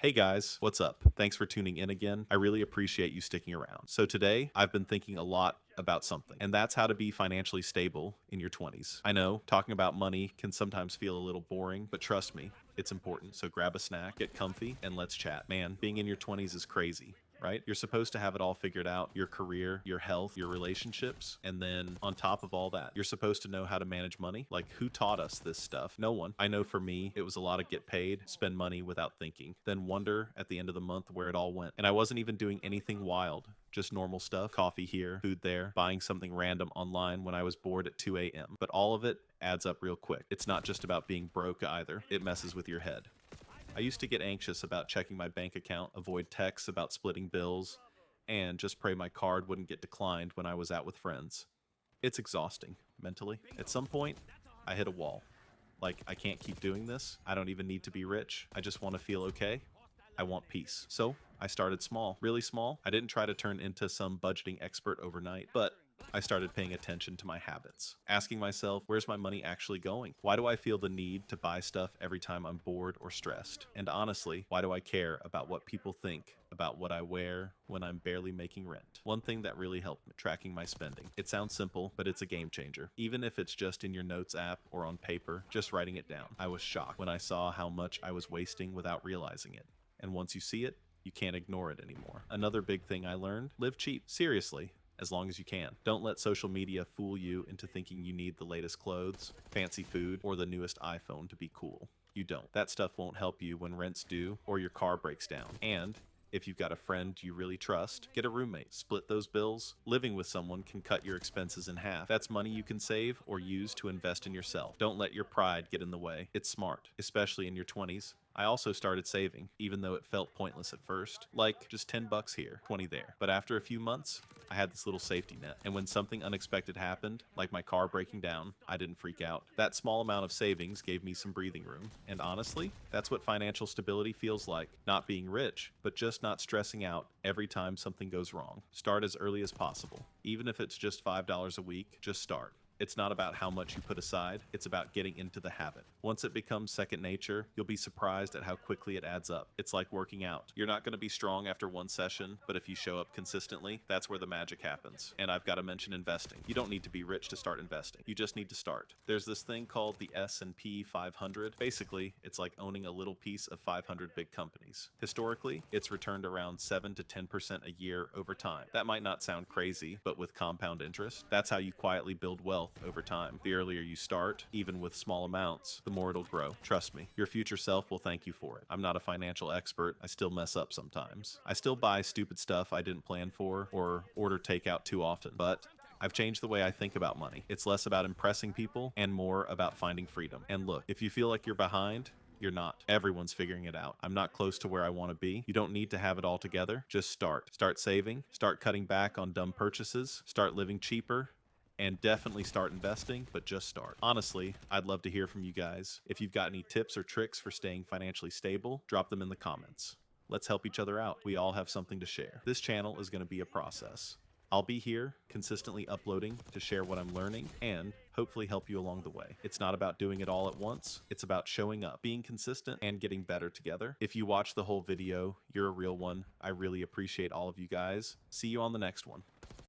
Hey guys, what's up? Thanks for tuning in again. I really appreciate you sticking around. So, today I've been thinking a lot about something, and that's how to be financially stable in your 20s. I know talking about money can sometimes feel a little boring, but trust me, it's important. So, grab a snack, get comfy, and let's chat. Man, being in your 20s is crazy. Right? You're supposed to have it all figured out, your career, your health, your relationships. And then on top of all that, you're supposed to know how to manage money. Like, who taught us this stuff? No one. I know for me, it was a lot of get paid, spend money without thinking, then wonder at the end of the month where it all went. And I wasn't even doing anything wild. Just normal stuff, coffee here, food there, buying something random online when I was bored at 2 a.m. But all of it adds up real quick. It's not just about being broke either, it messes with your head. I used to get anxious about checking my bank account, avoid texts about splitting bills, and just pray my card wouldn't get declined when I was out with friends. It's exhausting, mentally. At some point, I hit a wall. Like, I can't keep doing this. I don't even need to be rich. I just want to feel okay. I want peace. So I started small, really small. I didn't try to turn into some budgeting expert overnight, but I started paying attention to my habits, asking myself, where's my money actually going? Why do I feel the need to buy stuff every time I'm bored or stressed? And honestly, why do I care about what people think about what I wear when I'm barely making rent? One thing that really helped me, tracking my spending. It sounds simple, but it's a game changer. Even if it's just in your notes app or on paper, just writing it down. I was shocked when I saw how much I was wasting without realizing it. And once you see it, you can't ignore it anymore. Another big thing I learned, live cheap. Seriously, as long as you can. Don't let social media fool you into thinking you need the latest clothes, fancy food, or the newest iPhone to be cool. You don't. That stuff won't help you when rent's due or your car breaks down. And if you've got a friend you really trust, get a roommate, split those bills. Living with someone can cut your expenses in half. That's money you can save or use to invest in yourself. Don't let your pride get in the way. It's smart, especially in your 20s. I also started saving, even though it felt pointless at first. Like, just 10 bucks here, 20 there. But after a few months, I had this little safety net. And when something unexpected happened, like my car breaking down, I didn't freak out. That small amount of savings gave me some breathing room. And honestly, that's what financial stability feels like. Not being rich, but just not stressing out every time something goes wrong. Start as early as possible. Even if it's just $5 a week, just start. It's not about how much you put aside, it's about getting into the habit. Once it becomes second nature, you'll be surprised at how quickly it adds up. It's like working out. You're not going to be strong after one session, but if you show up consistently, that's where the magic happens. And I've got to mention investing. You don't need to be rich to start investing. You just need to start. There's this thing called the S&P 500. Basically, it's like owning a little piece of 500 big companies. Historically, it's returned around 7 to 10% a year over time. That might not sound crazy, but with compound interest, that's how you quietly build wealth over time. The earlier you start, even with small amounts, the more it'll grow. Trust me, your future self will thank you for it. I'm not a financial expert. I still mess up sometimes. I still buy stupid stuff I didn't plan for or order takeout too often, but I've changed the way I think about money. It's less about impressing people and more about finding freedom. And look, if you feel like you're behind, you're not. Everyone's figuring it out. I'm not close to where I want to be. You don't need to have it all together. Just start. Start saving, start cutting back on dumb purchases, start living cheaper, and definitely start investing, but just start. Honestly, I'd love to hear from you guys. If you've got any tips or tricks for staying financially stable, drop them in the comments. Let's help each other out. We all have something to share. This channel is going to be a process. I'll be here consistently uploading to share what I'm learning and hopefully help you along the way. It's not about doing it all at once. It's about showing up, being consistent, and getting better together. If you watch the whole video, you're a real one. I really appreciate all of you guys. See you on the next one.